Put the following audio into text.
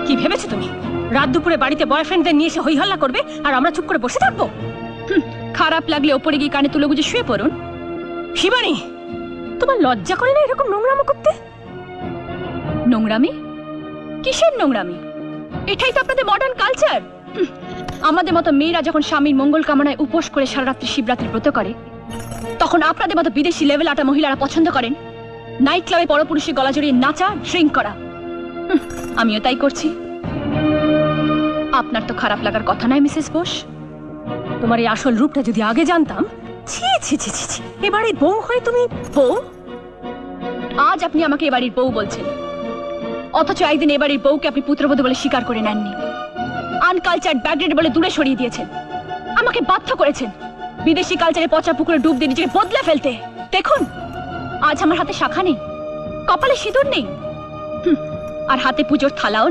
কি ভেবেছো তুমি রাত দুপুরে বাড়িতে বয়ফ্রেন্ডদের নিয়ে এসে হই হল্লা করবে আর আমরা চুপ করে বসে থাকবো? খারাপ লাগলে ওপরে গিয়ে কানে তুলে গুজে শুয়ে পড়ুন। শিবানী, তোমার লজ্জা করে না এরকম নোংরামো করতে? নোংরামি? কিসের নোংরামি? এটাই তো আপনাদের মডার্ন কালচার। আমাদের মতো মেয়েরা যখন স্বামীর মঙ্গল কামনায় উপোস করে সারা রাত্রি শিবরাত্রি ব্রত করে, তখন আপনাদের মতো বিদেশি লেভেল আটা মহিলারা পছন্দ করেন নাইট ক্লাবে পরপুরুষের গলা জড়িয়ে নাচা, ড্রিঙ্ক করা। আমিও তাই করছি। আপনার তো খারাপ লাগার কথা নয় মিসেস বোস। তোমার এই আসল রূপটা যদি আগে জানতাম। ছি ছি ছি ছি ছি, এবারে বউ হয়ে তুমি বউ? আজ আপনি আমাকে এবাড়ির বউ বলছেন, অথচ একদিন এবাড়ির বউকে আপনি পুত্রবধূ বলে স্বীকার করে নেননি। আনকালচার ব্যাকডেট বলে দূরে সরিয়ে দিয়েছেন। আমাকে বাধ্য করেছেন বিদেশি কালচারে পচা পুকুরে ডুব দিয়ে নিজেকে বদলে ফেলতে। দেখুন, আজ আমার হাতে শাখা নেই, কপালে সিঁদুর নেই, আর হাতে পুজোর থালাও